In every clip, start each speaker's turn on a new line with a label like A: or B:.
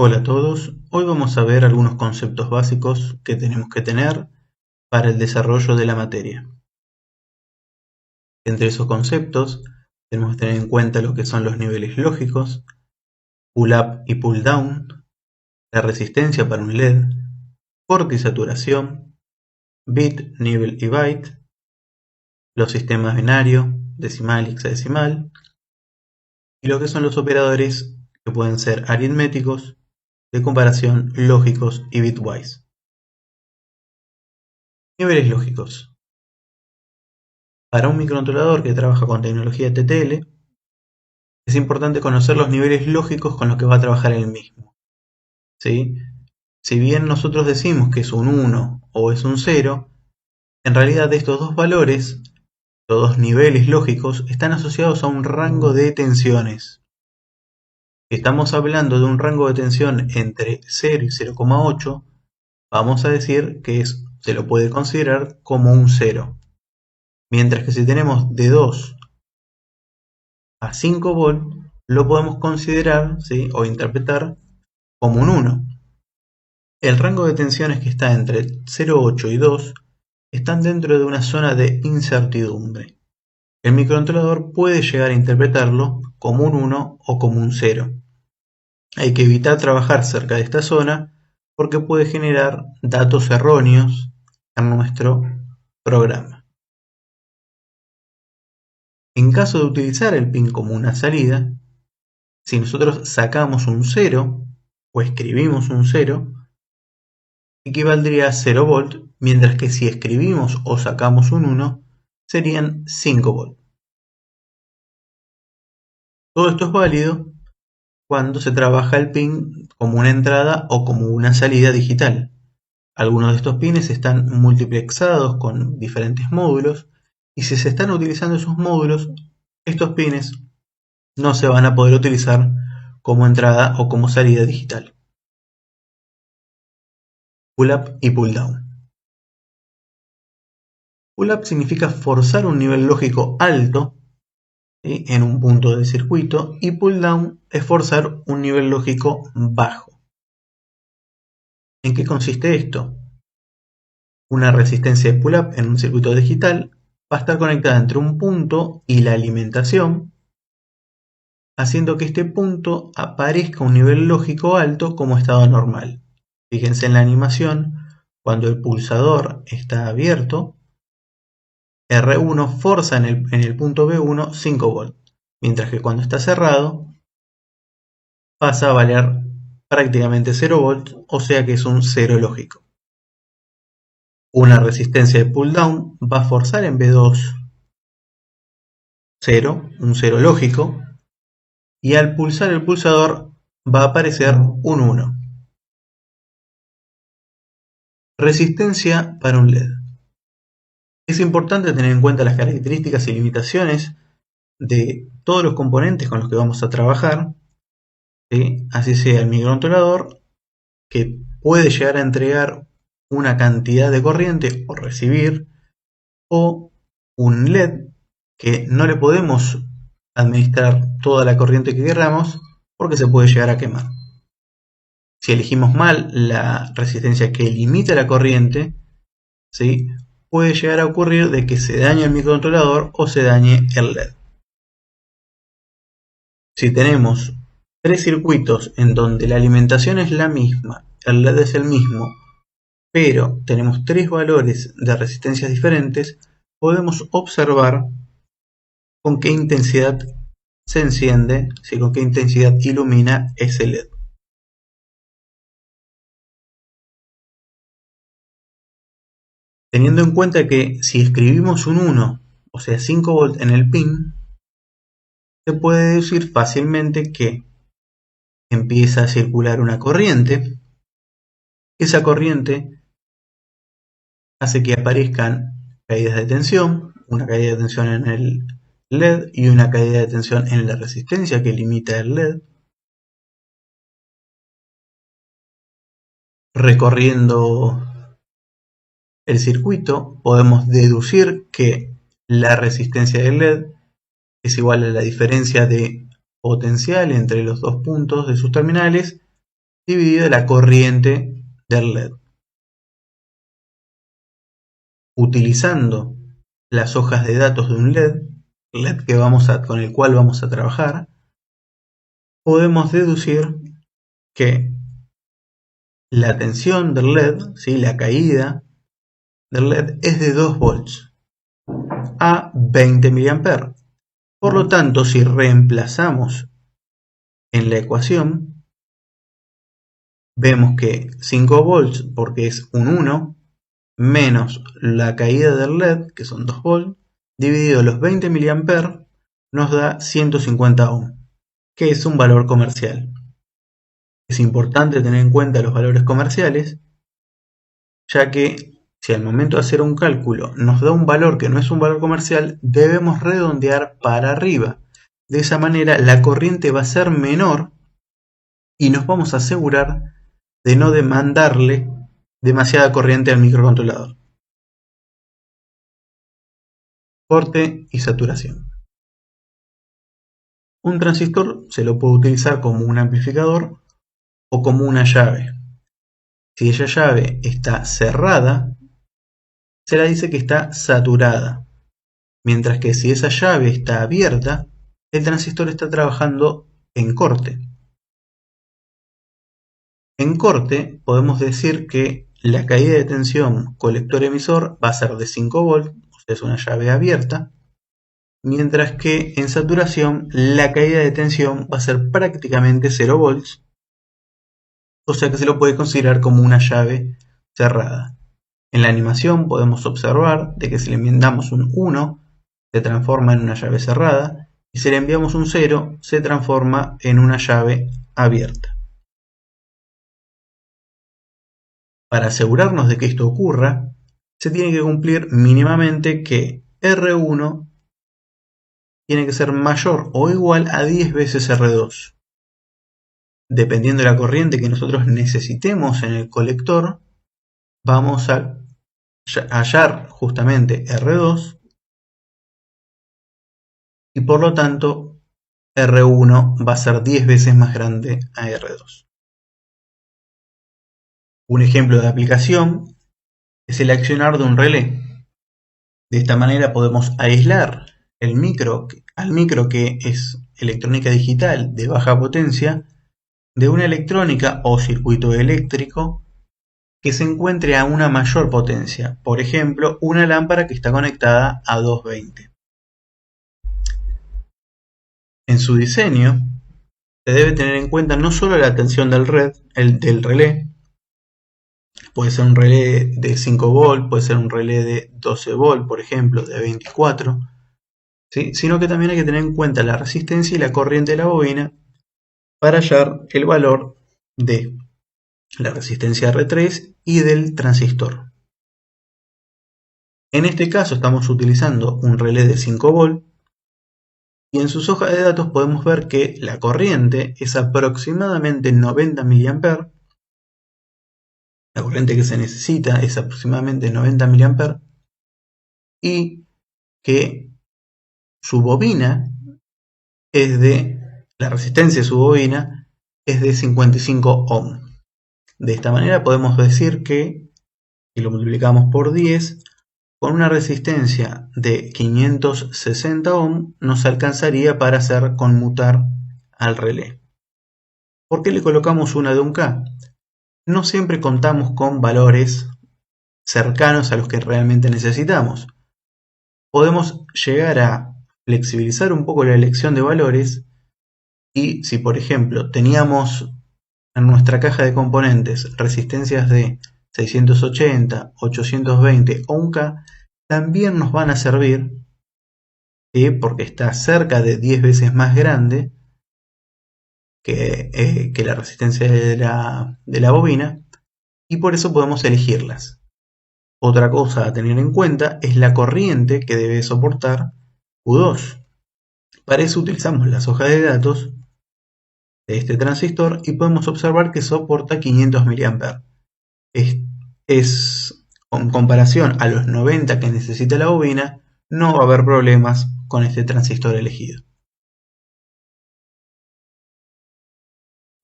A: Hola a todos, hoy vamos a ver algunos conceptos básicos que tenemos que tener para el desarrollo de la materia. Entre esos conceptos tenemos que tener en cuenta lo que son los niveles lógicos, pull up y pull down, la resistencia para un LED, corte y saturación, bit, nivel y byte, los sistemas binario, decimal y hexadecimal, y lo que son los operadores que pueden ser aritméticos, de comparación, lógicos y bitwise. Niveles lógicos. Para un microcontrolador que trabaja con tecnología TTL, es importante conocer los niveles lógicos con los que va a trabajar el mismo, ¿sí? Si bien nosotros decimos que es un 1 o es un 0, en realidad estos dos valores, los dos niveles lógicos, están asociados a un rango de tensiones. Si estamos hablando de un rango de tensión entre 0 y 0,8, vamos a decir que se lo puede considerar como un 0. Mientras que si tenemos de 2 a 5 volt, lo podemos considerar, ¿sí?, o interpretar como un 1. El rango de tensiones que está entre 0,8 y 2 están dentro de una zona de incertidumbre. El microcontrolador puede llegar a interpretarlo como un 1 o como un 0. Hay que evitar trabajar cerca de esta zona porque puede generar datos erróneos en nuestro programa. En caso de utilizar el pin como una salida, si nosotros sacamos un 0 o escribimos un 0, equivaldría a 0 volt, mientras que si escribimos o sacamos un 1, serían 5 volt. Todo esto es válido cuando se trabaja el pin como una entrada o como una salida digital. Algunos de estos pines están multiplexados con diferentes módulos, y si se están utilizando esos módulos, estos pines no se van a poder utilizar como entrada o como salida digital. Pull up y pull down. Pull up significa forzar un nivel lógico alto, ¿sí?, en un punto del circuito, y pull down es forzar un nivel lógico bajo. ¿En qué consiste esto? Una resistencia de pull up en un circuito digital va a estar conectada entre un punto y la alimentación, haciendo que este punto aparezca un nivel lógico alto como estado normal. Fíjense en la animación, cuando el pulsador está abierto, R1 forza en el punto B1 5 volt, mientras que cuando está cerrado pasa a valer prácticamente 0 volt, o sea que es un 0 lógico. Una resistencia de pull down va a forzar en B2 0, un 0 lógico, y al pulsar el pulsador va a aparecer un 1. Resistencia para un LED. Es importante tener en cuenta las características y limitaciones de todos los componentes con los que vamos a trabajar, ¿sí?, así sea el microcontrolador, que puede llegar a entregar una cantidad de corriente o recibir, o un LED que no le podemos administrar toda la corriente que queramos porque se puede llegar a quemar. Si elegimos mal la resistencia que limita la corriente, ¿sí?, puede llegar a ocurrir de que se dañe el microcontrolador o se dañe el LED. Si tenemos tres circuitos en donde la alimentación es la misma, el LED es el mismo, pero tenemos tres valores de resistencias diferentes, podemos observar con qué intensidad se enciende, ¿sí?, con qué intensidad ilumina ese LED. Teniendo en cuenta que si escribimos un 1, o sea 5 volt en el pin, se puede deducir fácilmente que empieza a circular una corriente. Esa corriente hace que aparezcan caídas de tensión, una caída de tensión en el LED y una caída de tensión en la resistencia que limita el LED. Recorriendo el circuito podemos deducir que la resistencia del LED es igual a la diferencia de potencial entre los dos puntos de sus terminales dividido la corriente del LED. Utilizando las hojas de datos de un LED con el cual vamos a trabajar, podemos deducir que la tensión del LED, ¿sí? La caída del LED es de 2 volts a 20 mA. Por lo tanto, si reemplazamos en la ecuación, vemos que 5 volts, porque es un 1, menos la caída del LED, que son 2 volts, dividido los 20 mA, nos da 150 ohm, que es un valor comercial. Es importante tener en cuenta los valores comerciales, ya que si al momento de hacer un cálculo nos da un valor que no es un valor comercial, debemos redondear para arriba. De esa manera la corriente va a ser menor y nos vamos a asegurar de no demandarle demasiada corriente al microcontrolador. Corte y saturación. Un transistor se lo puede utilizar como un amplificador o como una llave. Si esa llave está cerrada, se la dice que está saturada. Mientras que si esa llave está abierta, el transistor está trabajando en corte. En corte podemos decir que la caída de tensión colector-emisor va a ser de 5 volts, o sea, es una llave abierta, mientras que en saturación la caída de tensión va a ser prácticamente 0 volts, o sea que se lo puede considerar como una llave cerrada. En la animación podemos observar de que si le enviamos un 1 se transforma en una llave cerrada y si le enviamos un 0 se transforma en una llave abierta. Para asegurarnos de que esto ocurra, se tiene que cumplir mínimamente que R1 tiene que ser mayor o igual a 10 veces R2. Dependiendo de la corriente que nosotros necesitemos en el colector, vamos a hallar justamente R2 y por lo tanto R1 va a ser 10 veces más grande a R2. Un ejemplo de aplicación es el accionar de un relé. De esta manera podemos aislar al micro que es electrónica digital de baja potencia de una electrónica o circuito eléctrico que se encuentre a una mayor potencia, por ejemplo, una lámpara que está conectada a 220. En su diseño, se debe tener en cuenta no solo la tensión del relé, puede ser un relé de 5 volt, puede ser un relé de 12 volt, por ejemplo, de 24, ¿sí? Sino que también hay que tener en cuenta la resistencia y la corriente de la bobina para hallar el valor de la resistencia R3 y del transistor. En este caso estamos utilizando un relé de 5 volt y en sus hojas de datos podemos ver que la corriente es aproximadamente 90 mA. La corriente que se necesita es aproximadamente 90 mA y que su bobina la resistencia de su bobina es de 55 ohm. De esta manera podemos decir que, si lo multiplicamos por 10, con una resistencia de 560 ohm nos alcanzaría para hacer conmutar al relé. ¿Por qué le colocamos una de 1K? No siempre contamos con valores cercanos a los que realmente necesitamos. Podemos llegar a flexibilizar un poco la elección de valores y si por ejemplo teníamos en nuestra caja de componentes resistencias de 680, 820 o 1K, también nos van a servir porque está cerca de 10 veces más grande que la resistencia de la bobina y por eso podemos elegirlas. Otra cosa a tener en cuenta es la corriente que debe soportar Q2. Para eso utilizamos las hojas de datos de este transistor y podemos observar que soporta 500 mA. Es con comparación a los 90 que necesita la bobina, no va a haber problemas con este transistor elegido.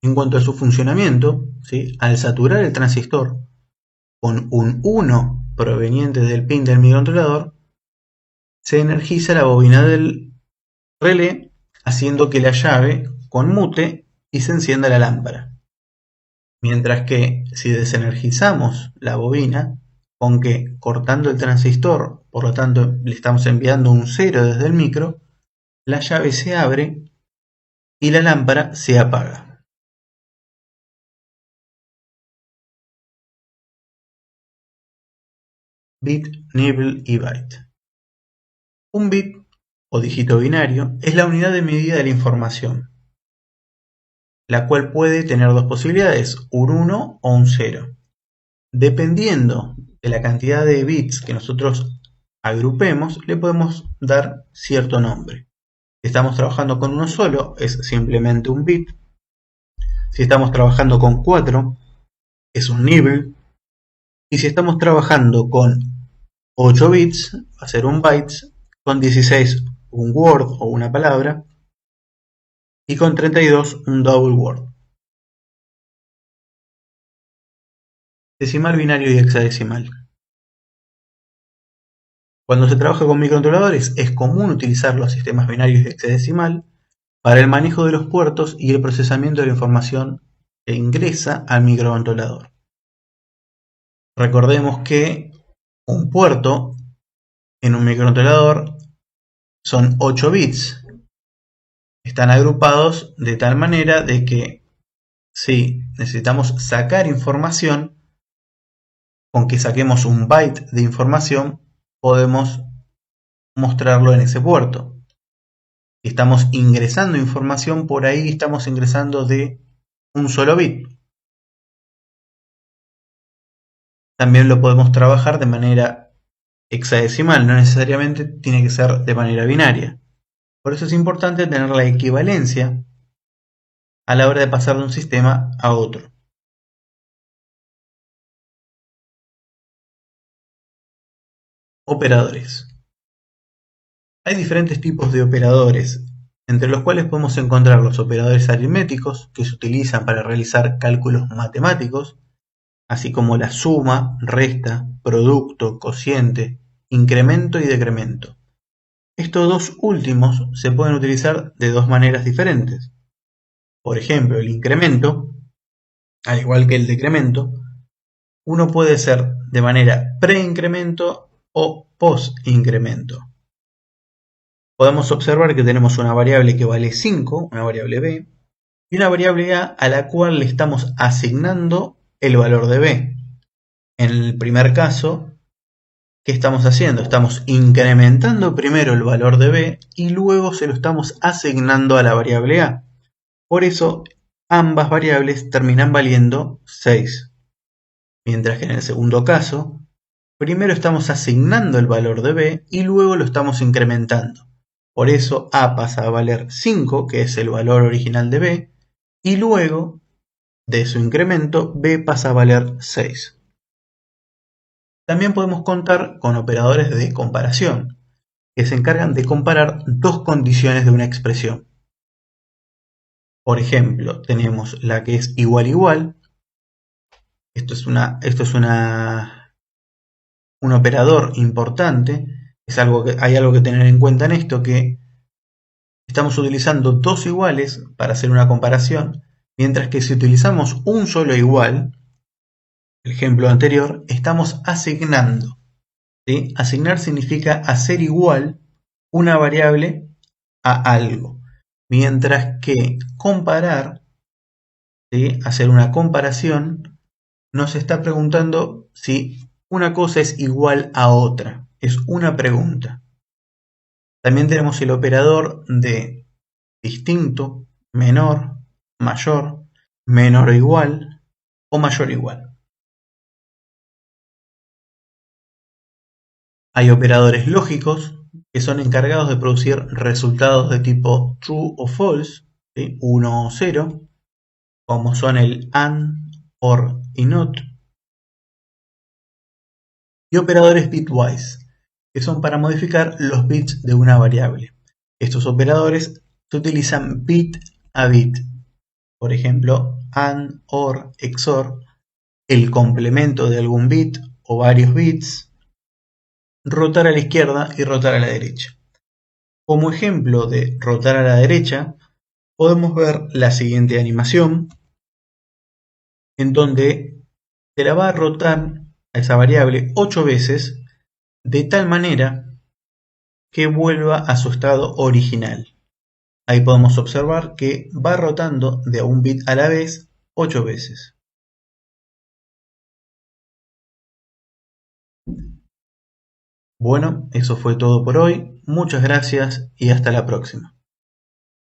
A: En cuanto a su funcionamiento, ¿sí? Al saturar el transistor con un 1 proveniente del pin del microcontrolador, se energiza la bobina del relé, haciendo que la llave conmute y se encienda la lámpara. Mientras que si desenergizamos la bobina, con que cortando el transistor, por lo tanto le estamos enviando un 0 desde el micro, la llave se abre y la lámpara se apaga. Bit, nibble y byte. Un bit, o dígito binario, es la unidad de medida de la información, la cual puede tener dos posibilidades, un 1 o un 0. Dependiendo de la cantidad de bits que nosotros agrupemos, le podemos dar cierto nombre. Si estamos trabajando con uno solo, es simplemente un bit. Si estamos trabajando con 4, es un nibble. Y si estamos trabajando con 8 bits, va a ser un byte. Con 16, un word o una palabra. Y con 32, un double word. Decimal, binario y hexadecimal. Cuando se trabaja con microcontroladores, es común utilizar los sistemas binarios y hexadecimal para el manejo de los puertos y el procesamiento de la información que ingresa al microcontrolador. Recordemos que un puerto en un microcontrolador son 8 bits. Están agrupados de tal manera de que si necesitamos sacar información, con que saquemos un byte de información, podemos mostrarlo en ese puerto. Si estamos ingresando información, por ahí estamos ingresando de un solo bit. También lo podemos trabajar de manera hexadecimal, no necesariamente tiene que ser de manera binaria. Por eso es importante tener la equivalencia a la hora de pasar de un sistema a otro. Operadores. Hay diferentes tipos de operadores, entre los cuales podemos encontrar los operadores aritméticos, que se utilizan para realizar cálculos matemáticos, así como la suma, resta, producto, cociente, incremento y decremento. Estos dos últimos se pueden utilizar de dos maneras diferentes. Por ejemplo, el incremento, al igual que el decremento, uno puede ser de manera pre-incremento o post-incremento. Podemos observar que tenemos una variable que vale 5, una variable b, y una variable a a la cual le estamos asignando el valor de b. En el primer caso, ¿qué estamos haciendo? Estamos incrementando primero el valor de b y luego se lo estamos asignando a la variable a. Por eso, ambas variables terminan valiendo 6. Mientras que en el segundo caso, primero estamos asignando el valor de b y luego lo estamos incrementando. Por eso a pasa a valer 5, que es el valor original de b, y luego de su incremento b pasa a valer 6. También podemos contar con operadores de comparación, que se encargan de comparar dos condiciones de una expresión. Por ejemplo, tenemos la que es igual igual. Esto es un operador importante. Hay algo que tener en cuenta en esto, que estamos utilizando dos iguales para hacer una comparación, mientras que si utilizamos un solo igual, el ejemplo anterior, estamos asignando. ¿Sí? Asignar significa hacer igual una variable a algo, mientras que comparar, ¿sí? Hacer una comparación, nos está preguntando si una cosa es igual a otra, es una pregunta. También tenemos el operador de distinto, menor, mayor, menor o igual o mayor o igual. Hay operadores lógicos que son encargados de producir resultados de tipo true o false, ¿sí? 1 o 0, como son el AND, OR y NOT. Y operadores bitwise, que son para modificar los bits de una variable. Estos operadores se utilizan bit a bit. por ejemplo AND, OR, XOR, el complemento de algún bit o varios bits, rotar a la izquierda y rotar a la derecha. Como ejemplo de rotar a la derecha, podemos ver la siguiente animación, en donde se la va a rotar a esa variable 8 veces, de tal manera que vuelva a su estado original. Ahí podemos observar que va rotando de un bit a la vez 8 veces. Bueno, eso fue todo por hoy. Muchas gracias y hasta la próxima.